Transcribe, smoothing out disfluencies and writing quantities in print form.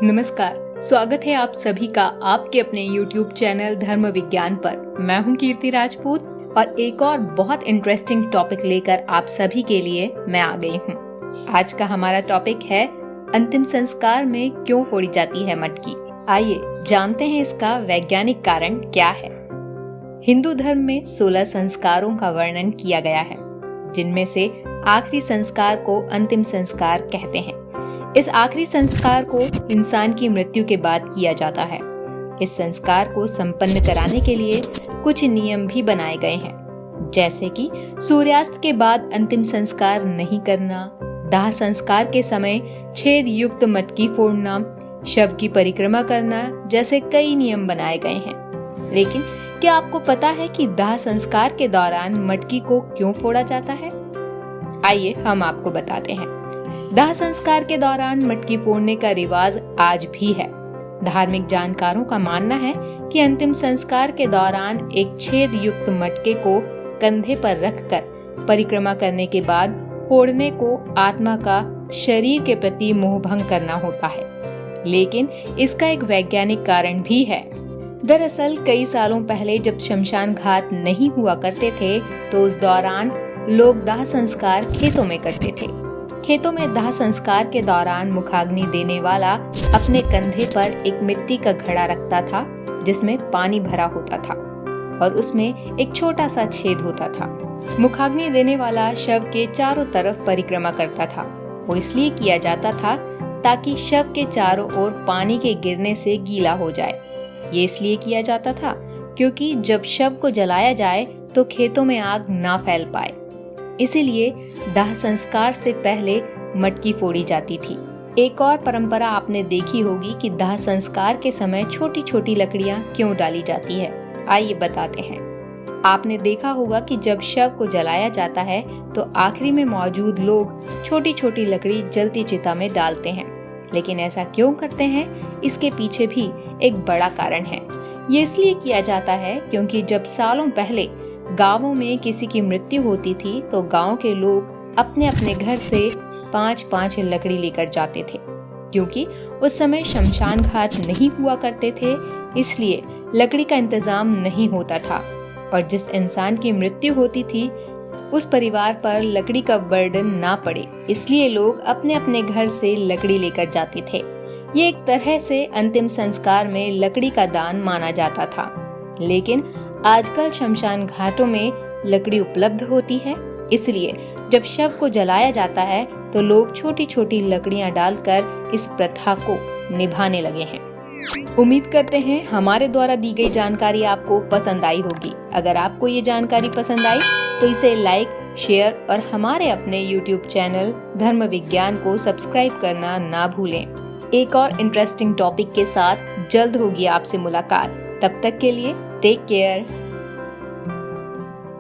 नमस्कार, स्वागत है आप सभी का आपके अपने YouTube चैनल धर्म विज्ञान पर। मैं हूं कीर्ति राजपूत और एक और बहुत इंटरेस्टिंग टॉपिक लेकर आप सभी के लिए मैं आ गई हूं। आज का हमारा टॉपिक है अंतिम संस्कार में क्यों फोड़ी जाती है मटकी। आइए जानते हैं इसका वैज्ञानिक कारण क्या है। हिंदू धर्म में 16 संस्कारों का वर्णन किया गया है, जिनमें से आखिरी संस्कार को अंतिम संस्कार कहते हैं। इस आखिरी संस्कार को इंसान की मृत्यु के बाद किया जाता है। इस संस्कार को संपन्न कराने के लिए कुछ नियम भी बनाए गए हैं, जैसे कि सूर्यास्त के बाद अंतिम संस्कार नहीं करना, दाह संस्कार के समय छेद युक्त मटकी फोड़ना, शव की परिक्रमा करना जैसे कई नियम बनाए गए हैं। लेकिन क्या आपको पता है कि दाह संस्कार के दौरान मटकी को क्यों फोड़ा जाता है? आइए हम आपको बताते हैं। दाह संस्कार के दौरान मटकी फोड़ने का रिवाज आज भी है। धार्मिक जानकारों का मानना है कि अंतिम संस्कार के दौरान एक छेद युक्त मटके को कंधे पर रखकर परिक्रमा करने के बाद फोड़ने को आत्मा का शरीर के प्रति मोहभंग करना होता है। लेकिन इसका एक वैज्ञानिक कारण भी है। दरअसल कई सालों पहले जब शमशान घाट नहीं हुआ करते थे, तो उस दौरान लोग दाह संस्कार खेतों में करते थे। खेतों में दाह संस्कार के दौरान मुखाग्नि देने वाला अपने कंधे पर एक मिट्टी का घड़ा रखता था, जिसमें पानी भरा होता था और उसमें एक छोटा सा छेद होता था। मुखाग्नि देने वाला शव के चारों तरफ परिक्रमा करता था। वो इसलिए किया जाता था ताकि शव के चारों ओर पानी के गिरने से गीला हो जाए। ये इसलिए किया जाता था क्योंकि जब शव को जलाया जाए तो खेतों में आग ना फैल पाए। इसीलिए दाह संस्कार से पहले मटकी फोड़ी जाती थी। एक और परंपरा आपने देखी होगी कि दाह संस्कार के समय छोटी छोटी लकड़ियां क्यों डाली जाती है। आइए बताते हैं। आपने देखा होगा कि जब शव को जलाया जाता है तो आखिरी में मौजूद लोग छोटी छोटी लकड़ी जलती चिता में डालते हैं। लेकिन ऐसा क्यों करते हैं, इसके पीछे भी एक बड़ा कारण है। ये इसलिए किया जाता है क्योंकि जब सालों पहले गांवों में किसी की मृत्यु होती थी तो गांव के लोग अपने अपने घर से 5-5 लकड़ी लेकर जाते थे। क्योंकि उस समय शमशान घाट नहीं हुआ करते थे, इसलिए लकड़ी का इंतजाम नहीं होता था और जिस इंसान की मृत्यु होती थी उस परिवार पर लकड़ी का बर्डन ना पड़े, इसलिए लोग अपने अपने घर से लकड़ी लेकर जाते थे। ये एक तरह से अंतिम संस्कार में लकड़ी का दान माना जाता था। लेकिन आजकल शमशान घाटों में लकड़ी उपलब्ध होती है, इसलिए जब शव को जलाया जाता है तो लोग छोटी छोटी लकड़ियां डालकर इस प्रथा को निभाने लगे हैं। उम्मीद करते हैं हमारे द्वारा दी गई जानकारी आपको पसंद आई होगी। अगर आपको ये जानकारी पसंद आई तो इसे लाइक, शेयर और हमारे अपने YouTube चैनल धर्म विज्ञान को सब्सक्राइब करना ना भूलें। एक और इंटरेस्टिंग टॉपिक के साथ जल्द होगी आपसे मुलाकात। तब तक के लिए टेक केयर।